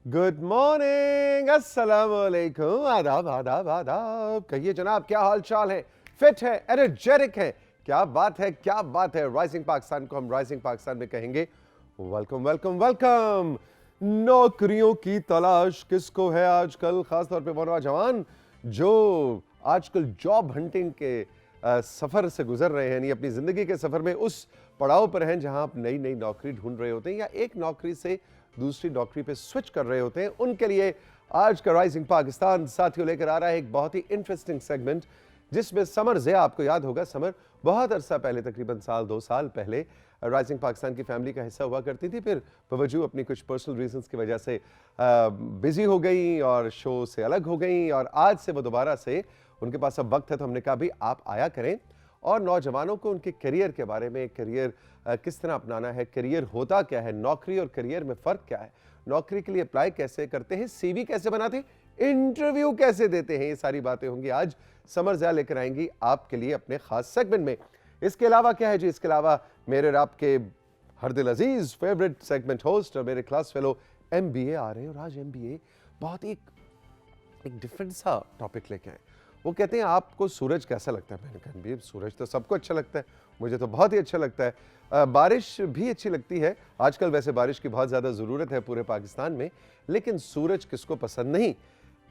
Good morning, अस्सलाम वालेकुम, आदाब आदाब आदाब। कहिए जनाब, क्या हाल चाल है? फिट है, एनर्जेटिक है? क्या बात है, क्या बात है। राइजिंग पाकिस्तान को हम राइजिंग पाकिस्तान में कहेंगे वेलकम वेलकम वेलकम। नौकरियों की तलाश किसको है आजकल, खासतौर पे वो नौजवान जो आजकल जॉब हंटिंग के सफ़र से गुजर रहे हैं, यानी अपनी ज़िंदगी के सफ़र में उस पड़ाव पर हैं जहां आप नई नई नौकरी ढूंढ रहे होते हैं या एक नौकरी से दूसरी नौकरी पे स्विच कर रहे होते हैं। उनके लिए आज का राइजिंग पाकिस्तान साथियों लेकर आ रहा है एक बहुत ही इंटरेस्टिंग सेगमेंट, जिसमें समर ज़िया, आपको याद होगा समर बहुत अरसा पहले, तकरीबन साल 2 साल पहले राइजिंग पाकिस्तान की फैमिली का हिस्सा हुआ करती थी, फिर बवजूद अपनी कुछ पर्सनल रीजंस की वजह से बिजी हो गई और शो से अलग हो गई, और आज से वो दोबारा से उनके पास अब वक्त है, तो हमने कहा भी आप आया करें और नौजवानों को उनके करियर के बारे में, करियर किस तरह अपनाना है, करियर होता क्या है, नौकरी और करियर में फ़र्क क्या है, नौकरी के लिए अप्लाई कैसे करते हैं, सीवी कैसे बनाते हैं, इंटरव्यू कैसे देते हैं, ये सारी बातें होंगी आज समर ज़िया लेकर आएंगी आपके लिए अपने खास सेगमेंट में। इसके अलावा क्या है जी, इसके अलावा मेरे और आपके हर दिल अजीज फेवरेट सेगमेंट होस्ट और मेरे क्लास फेलो MBA आ रहे हैं, और आज MBA बहुत ही एक डिफरेंट सा टॉपिक लेके आए। वो कहते हैं आपको सूरज कैसा लगता है? मैंने कहा भी सूरज तो सबको अच्छा लगता है, मुझे तो बहुत ही अच्छा लगता है। बारिश भी अच्छी लगती है, आजकल वैसे बारिश की बहुत ज़्यादा ज़रूरत है पूरे पाकिस्तान में, लेकिन सूरज किसको पसंद नहीं।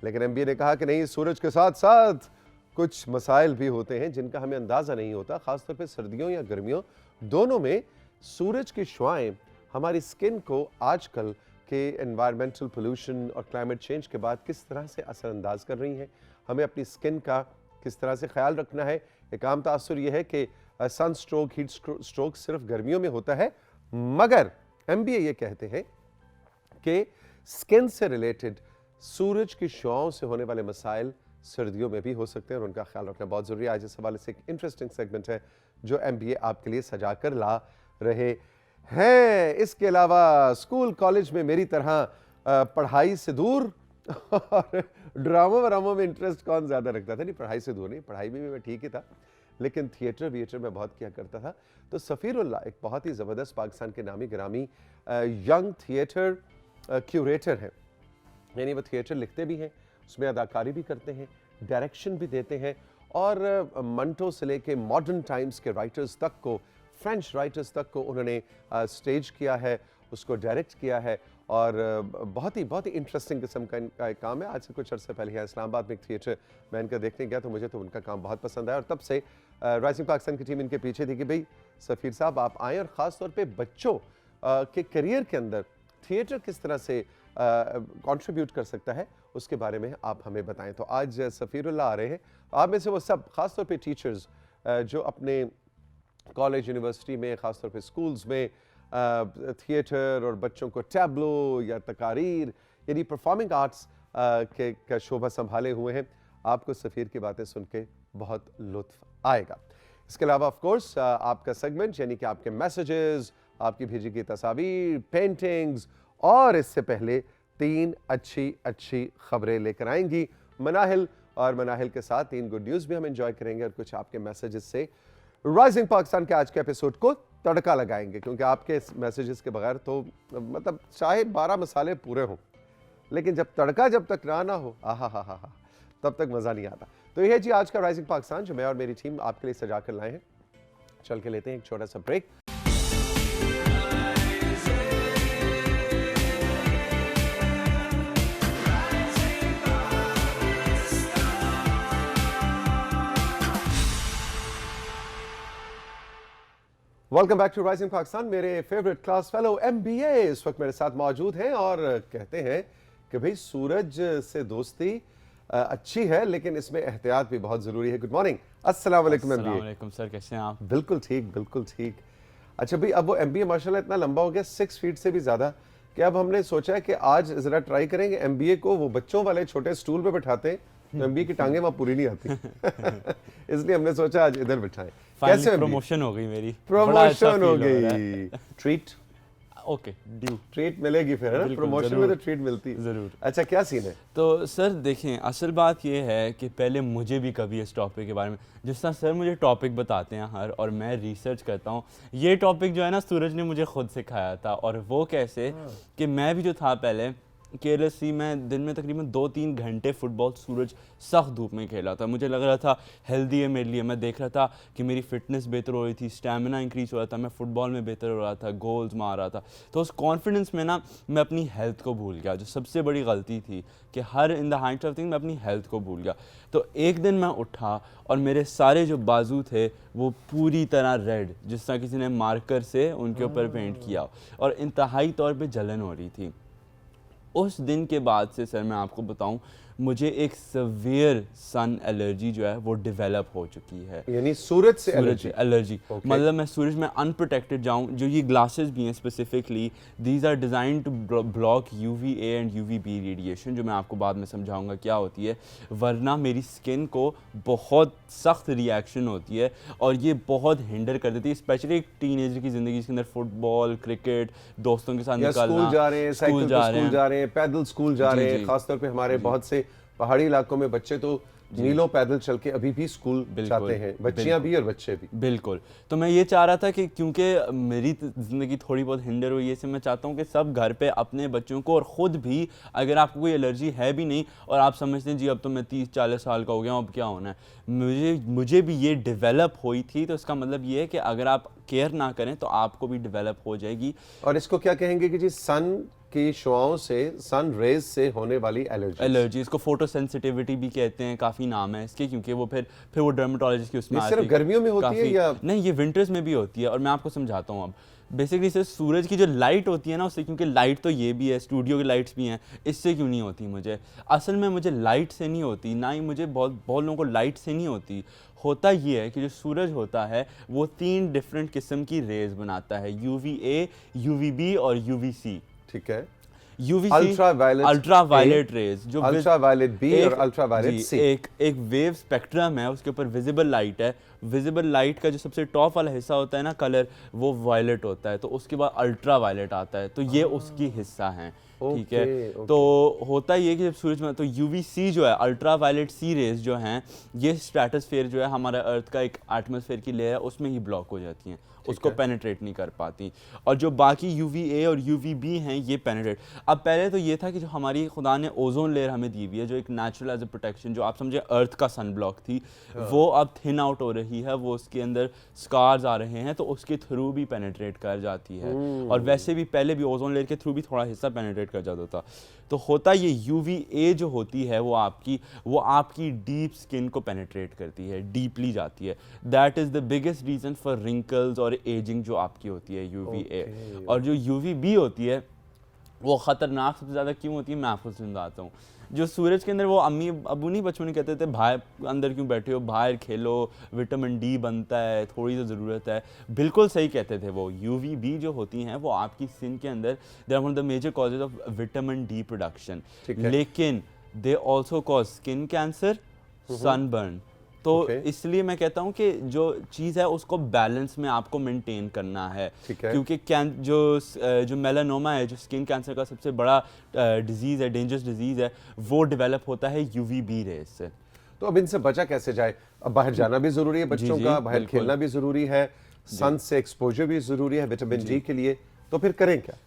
लेकिन MBA ने कहा कि नहीं, सूरज के साथ साथ कुछ मसाइल भी होते हैं जिनका हमें अंदाज़ा नहीं होता, ख़ासतौर पर सर्दियों या गर्मियों दोनों में सूरज की शुआएँ हमारी स्किन को आजकल के एनवायरमेंटल पोल्यूशन और क्लाइमेट चेंज के बाद किस तरह से असरअंदाज कर रही हैं। हमें अपनी स्किन का किस तरह से ख्याल रखना है। एक आम तासुर यह है कि सन स्ट्रोक, हीट स्ट्रोक सिर्फ गर्मियों में होता है, मगर MBA ये कहते हैं कि स्किन से रिलेटेड सूरज की शुआओं से होने वाले मसाइल सर्दियों में भी हो सकते हैं और उनका ख्याल रखना बहुत ज़रूरी है। आज इस हवाले से एक इंटरेस्टिंग सेगमेंट है जो MBA आपके लिए सजा कर ला रहे हैं। इसके अलावा स्कूल कॉलेज में मेरी तरह पढ़ाई से दूर और ड्रामा वरामों में इंटरेस्ट कौन ज़्यादा रखता था? नहीं, पढ़ाई से दूर नहीं, पढ़ाई में भी मैं ठीक ही था, लेकिन थिएटर विएटर में बहुत किया करता था। तो सफ़ीरुल्लाह एक बहुत ही ज़बरदस्त पाकिस्तान के नामी गिरामी यंग थिएटर क्यूरेटर हैं, यानी वो थिएटर लिखते भी हैं, उसमें अदाकारी भी करते हैं, डायरेक्शन भी देते हैं, और मंटो से लेके मॉडर्न टाइम्स के राइटर्स तक को, फ्रेंच राइटर्स तक को उन्होंने स्टेज किया है, उसको डायरेक्ट किया है, और बहुत ही इंटरेस्टिंग किस्म का एक काम है। आज से कुछ अर्से पहले यहाँ इस्लामाबाद में एक थिएटर मैं इनका देखने गया, तो मुझे तो उनका काम बहुत पसंद आया, और तब से राइजिंग पाकिस्तान की टीम इनके पीछे थी कि भाई सफ़ीर साहब आप आएँ, और ख़ास तौर पे बच्चों के करियर के अंदर थिएटर किस तरह से कंट्रीब्यूट कर सकता है उसके बारे में आप हमें बताएं। तो आज सफ़ीरुल्लाह आ रहे हैं, आप में से वो सब खास तौर पे टीचर्स जो अपने कॉलेज यूनिवर्सिटी में, ख़ास तौर पे स्कूल्स में थिएटर और बच्चों को टैब्लो या तकारीर यानी परफॉर्मिंग आर्ट्स का शोभा संभाले हुए हैं, आपको सफ़ीर की बातें सुन के बहुत लुत्फ़ आएगा। इसके अलावा ऑफ कोर्स आपका सेगमेंट, यानी कि आपके मैसेजेस, आपकी भेजी की तस्वीर, पेंटिंग्स, और इससे पहले 3 अच्छी खबरें लेकर आएंगी मनाहिल, और मनाहिल के साथ 3 गुड न्यूज़ भी हम एंजॉय करेंगे, और कुछ आपके मैसेजेस से राइजिंग पाकिस्तान के आज के एपिसोड को तड़का लगाएंगे, क्योंकि आपके मैसेजेस के बगैर तो मतलब चाहे 12 मसाले पूरे हों, लेकिन जब तड़का जब तक ना हो, आहा तब तक मज़ा नहीं आता। तो यह है जी आज का राइजिंग पाकिस्तान जो मैं और मेरी टीम आपके लिए सजा कर लाए हैं। चल के लेते हैं एक छोटा सा break. Welcome back to rising Pakistan. मेरे फेवरेट क्लास फेलो MBA इस वक्त मेरे साथ मौजूद हैं, और कहते हैं कि भाई सूरज से दोस्ती अच्छी है, लेकिन इसमें एहतियात भी बहुत ज़रूरी है। गुड मॉर्निंग, अस्सलाम वालेकुम MBA। अस्सलाम वालेकुम सर, कैसे हैं आप? बिल्कुल ठीक, बिल्कुल ठीक। अच्छा भाई, अब वो MBA माशाल्लाह इतना लंबा हो गया, 6 फीट से भी ज़्यादा, कि अब हमने सोचा है कि आज ज़रा ट्राई करेंगे MBA को वो बच्चों वाले छोटे स्टूल पे बैठाते हैं, तो MBA की टांगें वहाँ पूरी नहीं आती इसलिए हमने सोचा आज इधर बिठाएं। कैसे प्रमोशन हो गई मेरी, प्रमोशन हो गई, ट्रीट ओके ड्यू ट्रीट मिलेगी फिर, है ना? प्रमोशन में तो ट्रीट मिलती है ज़रूर। अच्छा, क्या सीन है? तो सर देखें, असल बात ये है कि पहले मुझे भी कभी इस टॉपिक के बारे में, जिस तरह सर मुझे टॉपिक बताते हैं हर, और मैं रिसर्च करता हूँ, ये टॉपिक जो है ना सूरज ने मुझे खुद सिखाया था। और वो कैसे कि मैं भी जो था पहले केयरलेसली मैं दिन में तकरीबन 2-3 घंटे फुटबॉल सूरज सख्त धूप में खेला था। मुझे लग रहा था हेल्दी है मेरे लिए। मैं देख रहा था कि मेरी फिटनेस बेहतर हो रही थी, स्टैमिना इंक्रीज हो रहा था, मैं फुटबॉल में बेहतर हो रहा था, गोल्स मार रहा था। तो उस कॉन्फिडेंस में ना मैं अपनी हेल्थ को भूल गया, जो सबसे बड़ी गलती थी कि हर in the height of thing मैं अपनी हेल्थ को भूल गया। तो एक दिन मैं उठा और मेरे सारे जो बाजू थे वो पूरी तरह रेड, जिस तरह किसी ने मार्कर से उनके ऊपर पेंट किया, और इंतहाई तौर पे जलन हो रही थी। उस दिन के बाद से सर मैं आपको बताऊं, मुझे एक सवियर सन एलर्जी जो है वो डेवलप हो चुकी है। यानी सूरज से सूरज एलर्जी Okay. मतलब मैं सूरज में अनप्रोटेक्टेड जाऊं। जो ये ग्लासेस भी हैं specifically, these are designed to block UVA and UVB radiation, जो मैं आपको बाद में समझाऊंगा क्या होती है। वरना मेरी स्किन को बहुत सख्त रिएक्शन होती है और ये बहुत हिंडर कर देती है, स्पेशली एक टीनेजर की ज़िंदगी के अंदर। फुटबॉल, क्रिकेट, दोस्तों के साथ या निकलना, स्कूल जा रहे हैं, साइकिल पे स्कूल जा रहे हैं, पैदल स्कूल जा जी, रहे हैं। जी। खासतौर पे हमारे बहुत से पहाड़ी इलाकों में बच्चे तो मीलों पैदल चल के अभी भी स्कूल जाते हैं, बच्चियां भी और बच्चे भी। बिल्कुल। तो मैं ये चाह रहा था कि क्योंकि मेरी ज़िंदगी थोड़ी बहुत हिंडर हुई है, इससे मैं चाहता हूँ कि सब घर पे अपने बच्चों को, और ख़ुद भी, अगर आपको कोई एलर्जी है भी नहीं और आप समझते हैं जी अब तो मैं 30-40 साल का हो गया हूँ, अब क्या होना है, मुझे भी ये डेवलप हुई थी। तो इसका मतलब ये है कि अगर आप केयर ना करें तो आपको भी डेवलप हो जाएगी। और इसको क्या कहेंगे कि जी सन की शुआओं से, सन रेज से होने वाली एलर्जी, इसको फोटो सेंसिटिविटी भी कहते हैं, काफ़ी नाम है इसके, क्योंकि वो फिर वो डर्मेटोलॉजिस्ट की उसमें आती है। सिर्फ गर्मियों में होती है या नहीं, ये विंटर्स में भी होती है। और मैं आपको समझाता हूँ अब। बेसिकली से सूरज की जो लाइट होती है ना उससे, क्योंकि लाइट तो ये भी है, स्टूडियो की लाइट्स भी हैं, इससे क्यों नहीं होती मुझे? असल में मुझे लाइट से नहीं होती, ना ही मुझे बहुत लोगों को लाइट से नहीं होती। होता ये है कि जो सूरज होता है वो 3 डिफरेंट किस्म की रेज बनाता है, UVA, UVB और UVC। ठीक है। UVC अल्ट्रावायलेट रेज, जो अल्ट्रावायलेट बी और अल्ट्रावायलेट सी, एक वेव स्पेक्ट्रम है, उसके ऊपर विजिबल लाइट है। विजिबल लाइट का जो सबसे टॉप वाला हिस्सा होता है ना कलर, वो वायलेट होता है। तो उसके बाद अल्ट्रावायलेट आता है, तो ये उसकी हिस्सा है। ठीक है। तो होता ये कि जब सूरज में, तो UVC जो है, अल्ट्रावायलेट सी रेज जो हैं, ये स्ट्रेटोस्फेयर जो है हमारा अर्थ का एक एटमॉस्फेयर की लेयर है, उसमें ही ब्लॉक हो जाती हैं, उसको पेनिट्रेट नहीं कर पाती। और जो बाकी UVA और UVB हैं ये पेनिट्रेट। अब पहले तो ये था कि जो हमारी खुदा ने ओजोन लेयर हमें दी हुई है, जो एक नेचुरल एज ए प्रोटेक्शन, जो आप समझे अर्थ का सन ब्लॉक थी, वो अब थिन आउट हो रही है, वो उसके अंदर स्कार्स आ रहे हैं, तो उसके थ्रू भी पेनिट्रेट कर जाती है। और वैसे भी पहले भी ओजोन लेयर के थ्रू भी थोड़ा हिस्सा पेनिट्रेट कर जाता था। तो होता ये UVA जो होती है वो आपकी डीप स्किन को पेनिट्रेट करती है, डीपली जाती है। That is the biggest reason for wrinkles और एजिंग जो आपकी होती है, UVA। और जो UVB होती है वो ख़तरनाक सबसे ज़्यादा क्यों होती है, मैं आपको समझाता हूँ। जो सूरज के अंदर, वो अम्मी अबू नहीं बचपन में कहते थे बाहर अंदर क्यों बैठे हो, बाहर खेलो, विटामिन D बनता है, थोड़ी तो ज़रूरत है। बिल्कुल सही कहते थे वो। UVB जो होती हैं वो आपकी स्किन के अंदर, they are one of the major causes of vitamin D production, लेकिन they also cause skin cancer, sunburn. तो इसलिए मैं कहता हूँ कि जो चीज़ है उसको बैलेंस में आपको मेंटेन करना है, क्योंकि जो मेलानोमा है, जो स्किन कैंसर का सबसे बड़ा डिजीज़ है, डेंजरस डिजीज़ है, वो डेवलप होता है UVB रेज से। तो अब इनसे बचा कैसे जाए? अब बाहर जाना भी ज़रूरी है बच्चों का, बाहर खेलना भी ज़रूरी है, सन से एक्सपोजर भी ज़रूरी है विटामिन D के लिए। तो फिर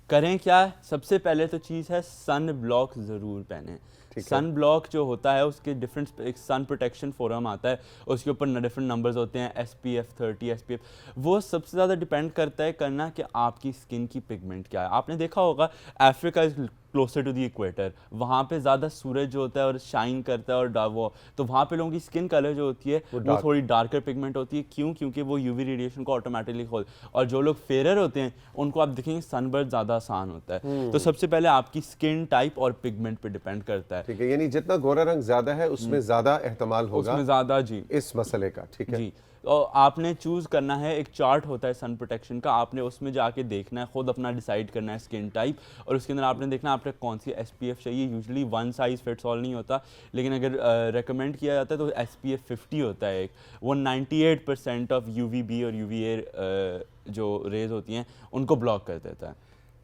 करें क्या? सबसे पहले तो चीज़ है सन ब्लॉक ज़रूर पहने। सन ब्लॉक जो होता है उसके डिफरेंट, एक सन प्रोटेक्शन फोरम आता है, उसके ऊपर डिफरेंट नंबर्स होते हैं, SPF 30, SPF। वो सबसे ज़्यादा डिपेंड करता है करना कि आपकी स्किन की पिगमेंट क्या है। आपने देखा होगा Africa is closer to the equator, वहाँ पे ज़्यादा सूरज जो होता है और शाइन करता है, और वो तो वहाँ पे लोगों की स्किन कलर जो होती है वो थोड़ी डार्कर पिगमेंट होती है। क्यों? क्योंकि वो UV रेडिएशन को ऑटोमेटिकली खोल, और जो लोग फेयर होते हैं उनको आप देखेंगे सनबर्न ज़्यादा आसान होता है। तो सबसे पहले आपकी स्किन टाइप और पिगमेंट पे डिपेंड करता है। ठीक है, यानी जितना गोरा रंग ज़्यादा है उसमें ज़्यादा एहतमाल होगा, उसमें ज़्यादा जी इस मसले का। ठीक है जी। और आपने चूज़ करना है, एक चार्ट होता है सन प्रोटेक्शन का, आपने उसमें जाके देखना है, खुद अपना डिसाइड करना है स्किन टाइप, और उसके अंदर आपने देखना है आपने कौन सी SPF चाहिए। Usually one size fits all नहीं होता, लेकिन अगर रेकमेंड किया जाता है तो SPF 50 होता है एक। वो 98% ऑफ UVB और UVA जो रेज होती हैं उनको ब्लॉक कर देता है।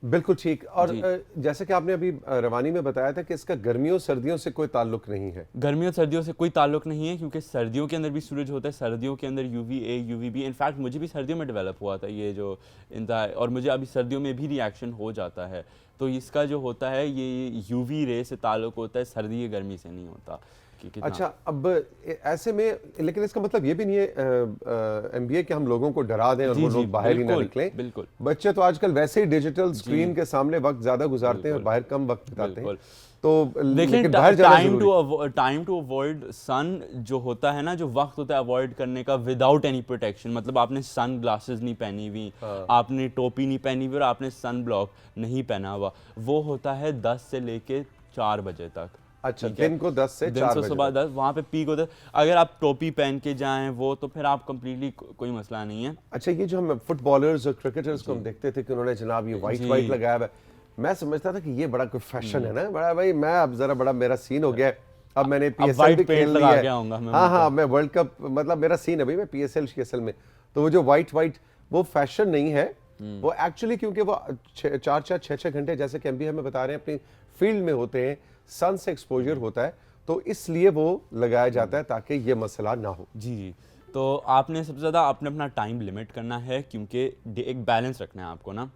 बिल्कुल ठीक। और जैसे कि आपने अभी रवानी में बताया था कि इसका गर्मियों सर्दियों से कोई ताल्लुक नहीं है। गर्मियों सर्दियों से कोई ताल्लुक नहीं है, क्योंकि सर्दियों के अंदर भी सूरज होता है, सर्दियों के अंदर UVA UVB, इनफैक्ट मुझे भी सर्दियों में डेवलप हुआ था ये जो और मुझे अभी सर्दियों में भी रिएक्शन हो जाता है। तो इसका जो होता है ये UV रे से ताल्लुक होता है, सर्दी या गर्मी से नहीं होता। अच्छा, अब ऐसे में लेकिन इसका मतलब ये भी नहीं है MBA कि हम लोगों को डरा दें और वो लोग बाहर ही ना निकलें। बिल्कुल, बच्चे तो आजकल वैसे ही डिजिटल स्क्रीन के सामने वक्त ज्यादा गुजारते हैं और बाहर कम वक्त बिताते हैं। तो लेकिन बाहर जाना टाइम टू अवॉइड सन जो होता है ना, जो वक्त होता है अवॉइड करने का विदाउट एनी प्रोटेक्शन, मतलब आपने सन ग्लासेस नहीं पहनी हुई, आपने टोपी नहीं पहनी हुई और आपने सन ब्लॉक नहीं पहना हुआ, वो होता है 10 से लेके 4 बजे तक। अच्छा, दिन को 10 से 4 बजे सुबह 10 वहाँ पे पीक होता है। अगर आप टोपी पहन के जाएं वो तो फिर आप कंप्लीटली कोई मसला नहीं है। अच्छा, ये जो हम फुटबॉलर्स और क्रिकेटर्स को हम देखते थे कि उन्होंने जनाब ये वाइट लगाया हुआ है, मैं समझता था कि ये बड़ा कोई फैशन है ना, बड़ा भाई मैं अब जरा बड़ा मेरा सीन हो गया। अब मैंने PSL भी खेल लिया है। हाँ, मैं वर्ल्ड कप मतलब मेरा सीन है भाई, मैं PSL की असल में। तो वो जो वाइट वो फैशन नहीं है, वो एक्चुअली क्योंकि वो 4-4 6-6 घंटे जैसे कि MBA हमें बता रहे हैं अपनी फील्ड में होते हैं, सन से एक्सपोजर होता है, तो इसलिए वो लगाया जाता है ताकि ये मसला ना हो। जी, तो आपने सबसे ज़्यादा अपना टाइम लिमिट करना है, क्योंकि एक बैलेंस रखना है आपको ना।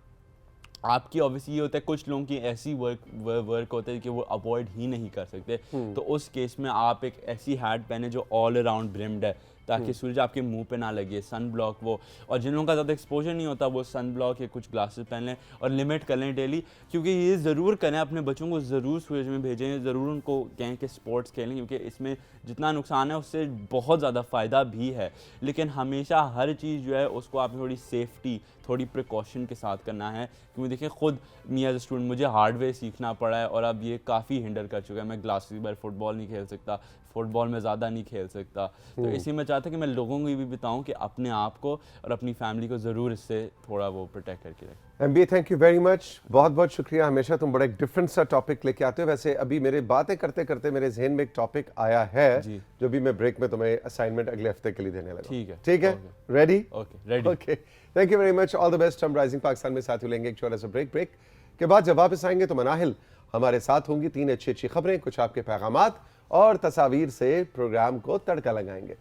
आपकी ऑब्वियसली ये होता है, कुछ लोगों की ऐसी वर्क होता है कि वो अवॉइड ही नहीं कर सकते, तो उस केस में आप एक ऐसी हैट पहने जो ऑल अराउंड ब्रिम्ड है, ताकि सूरज आपके मुंह पे ना लगे, सन ब्लॉक वो, और जिन लोगों का ज़्यादा एक्सपोजर नहीं होता वो सन ब्लॉक या कुछ ग्लासेस पहन लें और लिमिट कर लें डेली। क्योंकि ये ज़रूर करें, अपने बच्चों को ज़रूर सूरज में भेजें, ज़रूर उनको कहें कि स्पोर्ट्स खेलें, क्योंकि इसमें जितना नुकसान है उससे बहुत ज़्यादा फ़ायदा भी है। लेकिन हमेशा हर चीज़ जो है उसको आपने थोड़ी सेफ्टी, थोड़ी प्रिकॉशन के साथ करना है। क्योंकि देखिए खुद मी एज ए स्टूडेंट मुझे हार्डवेयर सीखना पड़ा है और अब ये काफ़ी हिंडर कर चुका है। मैं ग्लासेस बार फुटबॉल नहीं खेल सकता, फुटबॉल में ज़्यादा नहीं खेल सकता, तो इसी में चाहता कि मैं लोगों को ये भी बताऊं कि अपने आप को और अपनी फैमिली को ज़रूर इससे थोड़ा वो प्रोटेक्ट करके रखें। MBA thank you very much, बहुत बहुत शुक्रिया। हमेशा तुम बड़ा एक डिफरेंट सा टॉपिक लेके आते हो। वैसे अभी मेरे बातें करते करते मेरे जहन में एक टॉपिक आया है जो भी मैं ब्रेक में तुम्हें असाइनमेंट अगले हफ्ते के लिए देने लगा। ठीक है, ready? Okay, thank you very much, all the best. हम राइजिंग पाकिस्तान में साथ लेंगे एक छोटा सा ब्रेक के बाद जब वापस आएंगे तो मनाहिल हमारे साथ होंगी। 3 अच्छी खबरें, कुछ आपके पैगामात और तस्वीर से प्रोग्राम को तड़का लगाएंगे।